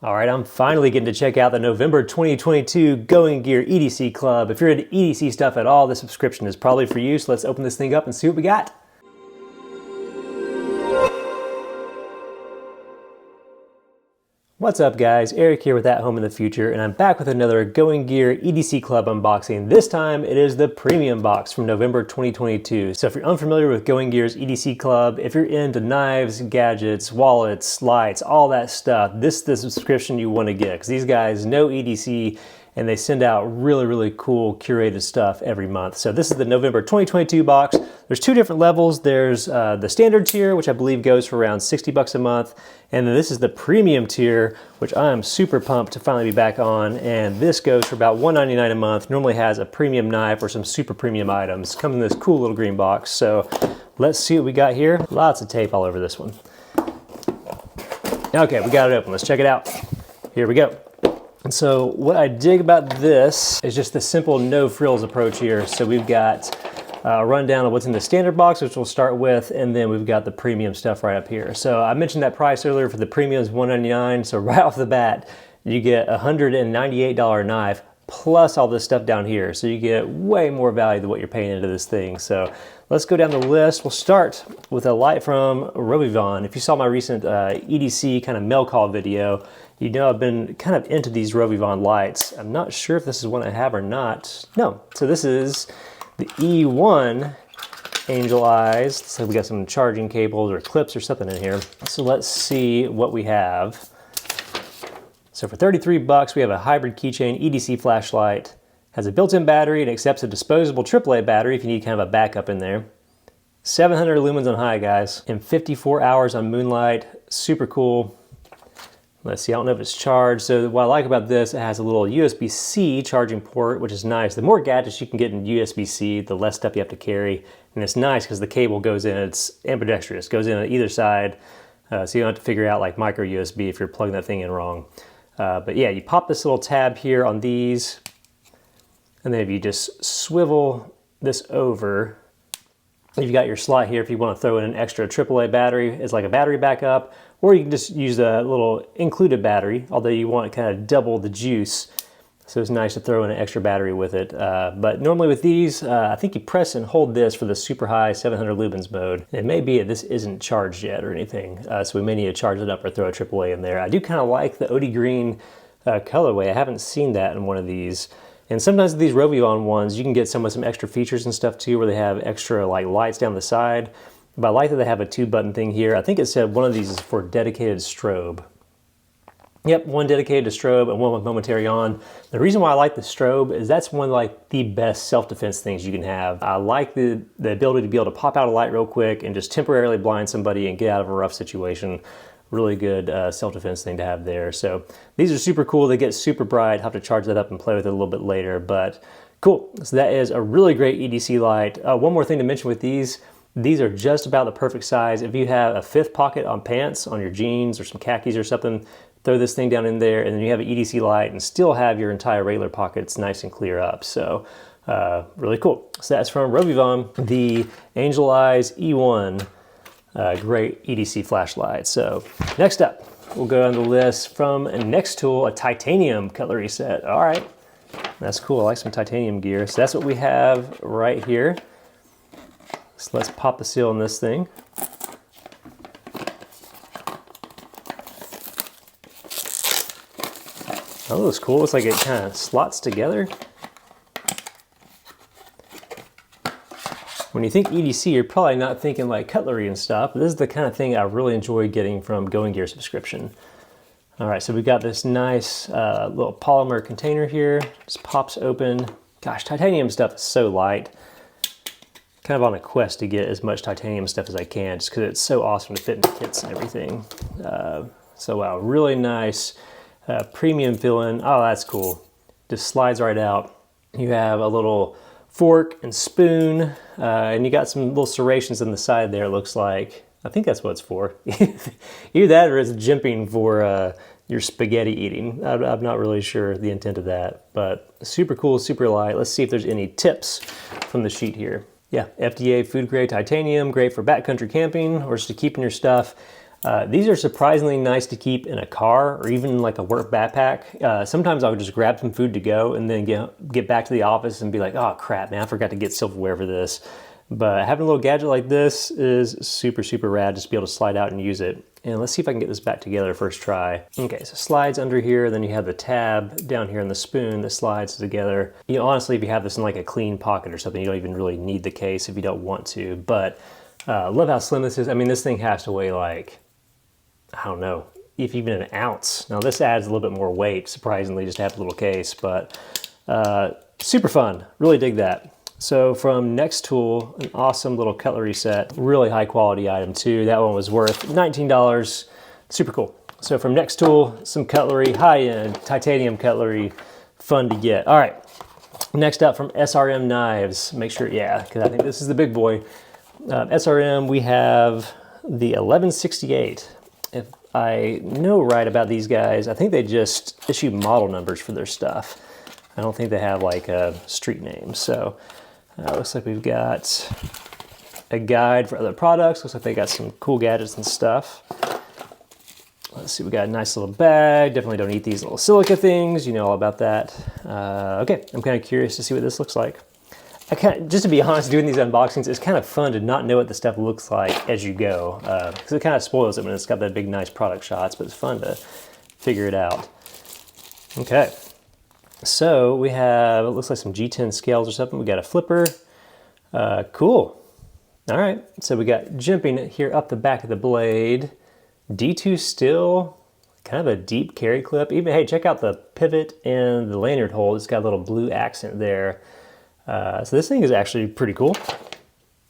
All right, I'm finally getting to check out the November 2022 Gear EDC Club. If you're into EDC stuff at all, this subscription is probably for you, so let's open this thing up and see what we got. What's up guys, Eric here with At Home in the Future, and I'm back with another Gear EDC Club unboxing. This time it is the premium box from November 2022. So if you're unfamiliar with Gear's EDC Club, if you're into knives, gadgets, wallets, lights, all that stuff, this is the subscription you want to get, because these guys know EDC and they send out really cool curated stuff every month. So this is the November 2022 box. There's two different levels. There's the standard tier, which I believe goes for around 60 bucks a month. And then this is the premium tier, which I'm super pumped to finally be back on. And this goes for about $1.99 a month. Normally has a premium knife or some super premium items. Comes in this cool little green box. So let's see what we got here. Lots of tape all over this one. Okay, we got it open. Let's check it out. Here we go. And so what I dig about this is just the simple no frills approach here. So we've got a rundown of what's in the standard box, which we'll start with, and then we've got the premium stuff right up here. So I mentioned that price earlier for the premium is $199. So right off the bat, you get a $198 knife plus all this stuff down here. So you get way more value than what you're paying into this thing. So let's go down the list. We'll start with a light from Rovivon. If you saw my recent EDC kind of mail call video, you know I've been kind of into these Rovivon lights. I'm not sure if this is one I have or not. No, so this is the E1 Angel Eyes. So we got some charging cables or clips or something in here. So let's see what we have. So for 33 bucks, we have a hybrid keychain EDC flashlight. Has a built-in battery and accepts a disposable AAA battery if you need kind of a backup in there. 700 lumens on high, guys, and 54 hours on moonlight. Super cool. Let's see, I don't know if it's charged. So what I like about this, it has a little USB-C charging port, which is nice. The more gadgets you can get in USB-C, the less stuff you have to carry. And it's nice because the cable goes in, it's ambidextrous, goes in on either side. So you don't have to figure out like micro USB if you're plugging that thing in wrong. But yeah, you pop this little tab here on these, and then if you just swivel this over, you've got your slot here if you want to throw in an extra AAA battery as like a battery backup, or you can just use a little included battery, although you want kind of double the juice. So it's nice to throw in an extra battery with it. But normally with these, I think you press and hold this for the super high 700 lumens mode. It may be that this isn't charged yet or anything, so we may need to charge it up or throw a AAA in there. I do kind of like the OD green colorway. I haven't seen that in one of these. And sometimes these Rovivon ones, you can get some with some extra features and stuff too, where they have extra like lights down the side. But I like that they have a 2-button thing here. I think it said one of these is for dedicated strobe. Yep, one dedicated to strobe and one with momentary on. The reason why I like the strobe is that's one of like the best self-defense things you can have. I like the ability to be able to pop out a light real quick and just temporarily blind somebody and get out of a rough situation. Really good self-defense thing to have there. So these are super cool. They get super bright. I'll have to charge that up and play with it a little bit later, but cool. So that is a really great EDC light. One more thing to mention with these are just about the perfect size. If you have a 5th pocket on pants, on your jeans or some khakis or something, throw this thing down in there and then you have an EDC light and still have your entire regular pockets nice and clear up. So really cool. So that's from Rovivon, the Angel Eyes E1. Great EDC flashlight. So next up, we'll go on the list from NEXTOOL, a titanium cutlery set. All right, that's cool. I like some titanium gear. So that's what we have right here. So let's pop the seal on this thing. Oh, that's cool. It's like it kind of slots together. When you think EDC, you're probably not thinking like cutlery and stuff, but this is the kind of thing I really enjoy getting from Gear subscription. All right, so we've got this nice little polymer container here. Just pops open. Gosh, titanium stuff is so light. Kind of on a quest to get as much titanium stuff as I can, just because it's so awesome to fit into kits and everything. So wow, really nice premium fill-in. Oh, that's cool. Just slides right out. You have a little fork and spoon, and you got some little serrations on the side there, it looks like. I think that's what it's for. Either that or it's jimping for your spaghetti eating. I'm not really sure the intent of that, but super cool, super light. Let's see if there's any tips from the sheet here. Yeah, FDA food grade titanium, great for backcountry camping or just to keep in your stuff. These are surprisingly nice to keep in a car or even like a work backpack. Sometimes I would just grab some food to go and then get back to the office and be like, oh crap, man, I forgot to get silverware for this. But having a little gadget like this is super, super rad, just to be able to slide out and use it. And let's see if I can get this back together first try. Okay, so slides under here, then you have the tab down here in the spoon that slides together. You know, honestly, if you have this in like a clean pocket or something, you don't even really need the case if you don't want to. But love how slim this is. I mean, this thing has to weigh like, I don't know, if even an ounce. Now this adds a little bit more weight, surprisingly, just to have a little case, but super fun, really dig that. So from NEXTOOL, an awesome little cutlery set, really high quality item too. That one was worth $19, super cool. So from NEXTOOL, some cutlery, high-end titanium cutlery, fun to get. All right, next up from SRM Knives, make sure, yeah, because I think this is the big boy. SRM, we have the 1168. If I know right about these guys, I think they just issue model numbers for their stuff. I don't think they have like a street name. So looks like we've got a guide for other products. Looks like they got some cool gadgets and stuff. Let's see, we got a nice little bag. Definitely don't eat these little silica things. You know all about that. Okay, I'm kind of curious to see what this looks like. Just to be honest, doing these unboxings, it's kind of fun to not know what the stuff looks like as you go. Because it kind of spoils it when it's got that big, nice product shots, but it's fun to figure it out. Okay, so we have, it looks like some G10 scales or something. We got a flipper. Cool. All right, so we got jimping here up the back of the blade. D2 still, kind of a deep carry clip. Even, hey, check out the pivot and the lanyard hole. It's got a little blue accent there. So this thing is actually pretty cool.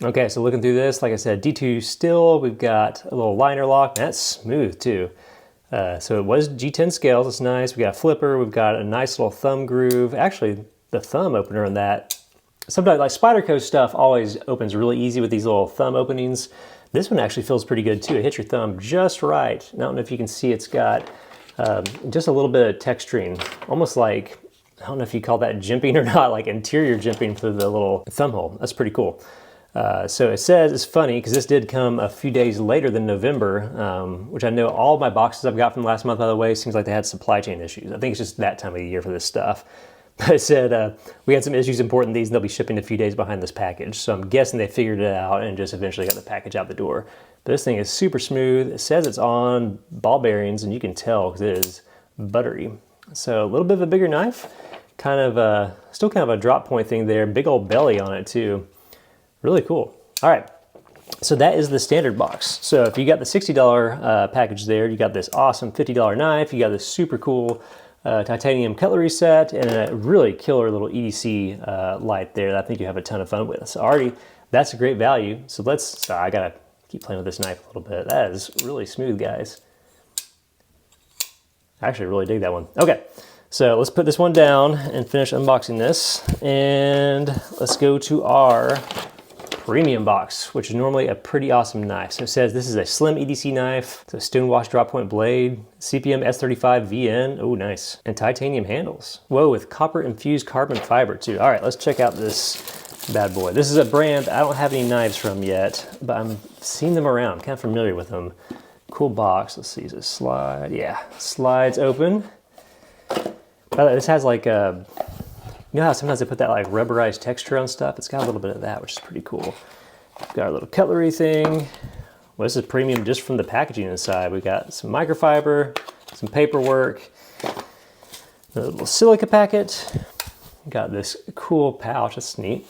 Okay, so looking through this, like I said, D2 still, we've got a little liner lock. That's smooth too. So it was G10 scales, it's nice. We got a flipper, we've got a nice little thumb groove. Actually, the thumb opener on that, sometimes like Spyderco stuff always opens really easy with these little thumb openings. This one actually feels pretty good too. It hits your thumb just right. I don't know if you can see, it's got just a little bit of texturing, almost like, I don't know if you call that jimping or not, like interior jimping through the little thumb hole. That's pretty cool. So it says, it's funny because this did come a few days later than November, which I know all my boxes I've got from last month, by the way, seems like they had supply chain issues. I think it's just that time of the year for this stuff. But it said, we had some issues importing these and they'll be shipping a few days behind this package. So I'm guessing they figured it out and just eventually got the package out the door. But this thing is super smooth. It says it's on ball bearings and you can tell because it is buttery. So a little bit of a bigger knife. Kind of still kind of a drop point thing there. Big old belly on it too. Really cool. All right, so that is the standard box. So if you got the $60 package there, you got this awesome $50 knife, you got this super cool titanium cutlery set, and a really killer little EDC light there that I think you have a ton of fun with. So already, that's a great value. So I gotta keep playing with this knife a little bit. That is really smooth, guys. I actually really dig that one. Okay. So let's put this one down and finish unboxing this. And let's go to our premium box, which is normally a pretty awesome knife. So it says this is a slim EDC knife. It's a stonewash drop point blade, CPM S35 VN. Oh, nice. And titanium handles. Whoa, with copper infused carbon fiber too. All right, let's check out this bad boy. This is a brand I don't have any knives from yet, but I'm seeing them around, kind of familiar with them. Cool box. Let's see, is it slide? Yeah, slides open. This has like a, you know how sometimes they put that like rubberized texture on stuff? It's got a little bit of that, which is pretty cool. We've got our little cutlery thing. Well, this is premium just from the packaging inside. We've got some microfiber, some paperwork, a little silica packet. Got this cool pouch, that's neat.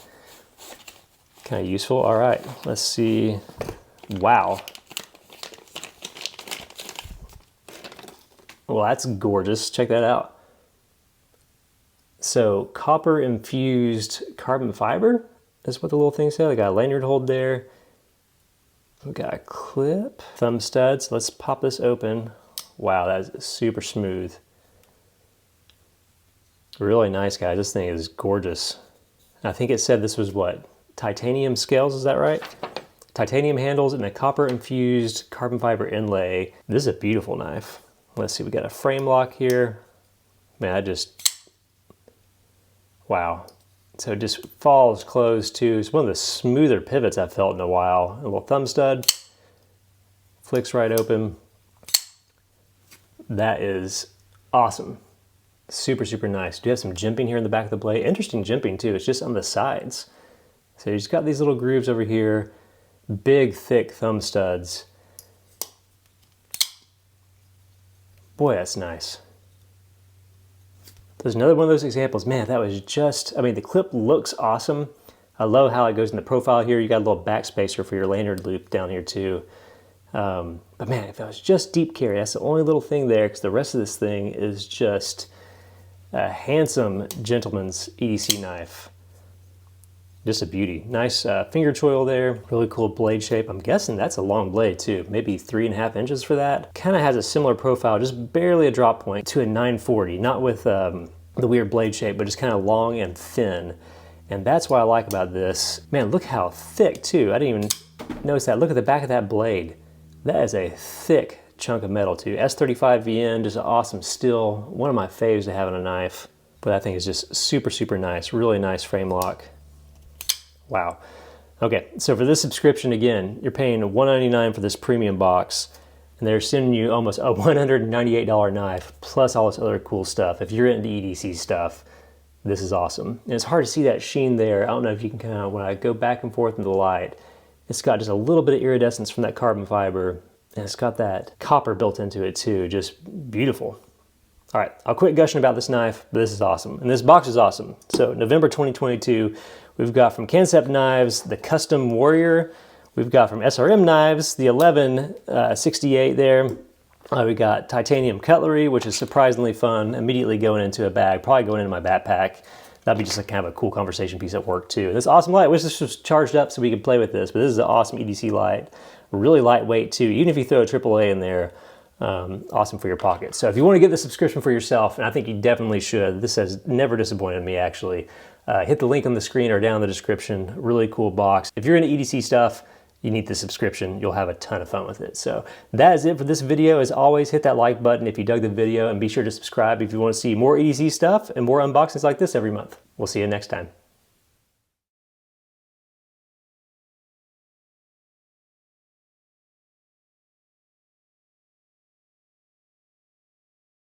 Kind of useful. All right, let's see. Wow. Well, that's gorgeous. Check that out. So copper infused carbon fiber is what the little thing said. I got a lanyard hold there. We got a clip, thumb studs. Let's pop this open. Wow, that is super smooth. Really nice, guys. This thing is gorgeous. I think it said this was what? Titanium scales, is that right? Titanium handles and a copper infused carbon fiber inlay. This is a beautiful knife. Let's see, we got a frame lock here. Man, wow. So it just falls closed too. It's one of the smoother pivots I've felt in a while. A little thumb stud, flicks right open. That is awesome. Super, super nice. Do you have some jimping here in the back of the blade? Interesting jimping too. It's just on the sides. So you just got these little grooves over here. Big, thick thumb studs. Boy, that's nice. There's another one of those examples. Man, that was just, I mean, the clip looks awesome. I love how it goes in the profile here. You got a little back spacer for your lanyard loop down here too. But man, if it was just deep carry, that's the only little thing there, because the rest of this thing is just a handsome gentleman's EDC knife. Just a beauty. Nice finger choil there. Really cool blade shape. I'm guessing that's a long blade too. Maybe 3.5 inches for that. Kind of has a similar profile, just barely a drop point to a 940. Not with the weird blade shape, but just kind of long and thin. And that's what I like about this. Man, look how thick too. I didn't even notice that. Look at the back of that blade. That is a thick chunk of metal too. S35 VN, just an awesome steel. One of my faves to have in a knife. But that thing is just super, super nice. Really nice frame lock. Wow. Okay, so for this subscription, again, you're paying $199 for this premium box, and they're sending you almost a $198 knife, plus all this other cool stuff. If you're into EDC stuff, this is awesome. And it's hard to see that sheen there. I don't know if you can kind of, when I go back and forth in the light, it's got just a little bit of iridescence from that carbon fiber, and it's got that copper built into it too. Just beautiful. All right, I'll quit gushing about this knife, but this is awesome. And this box is awesome. So November 2022, we've got from KANSEPT Knives, the Custom Warrior. We've got from SRM Knives, the 1168 there. We got titanium cutlery, which is surprisingly fun, immediately going into a bag, probably going into my backpack. That'd be just like kind of a cool conversation piece at work too. This awesome light, I wish this was charged up so we could play with this, but this is an awesome EDC light. Really lightweight too, even if you throw a AAA in there. Awesome for your pocket. So if you want to get the subscription for yourself, and I think you definitely should, this has never disappointed me actually, hit the link on the screen or down in the description. Really cool box. If you're into EDC stuff, you need the subscription. You'll have a ton of fun with it. So that is it for this video. As always, hit that like button if you dug the video, and be sure to subscribe if you want to see more EDC stuff and more unboxings like this every month. We'll see you next time.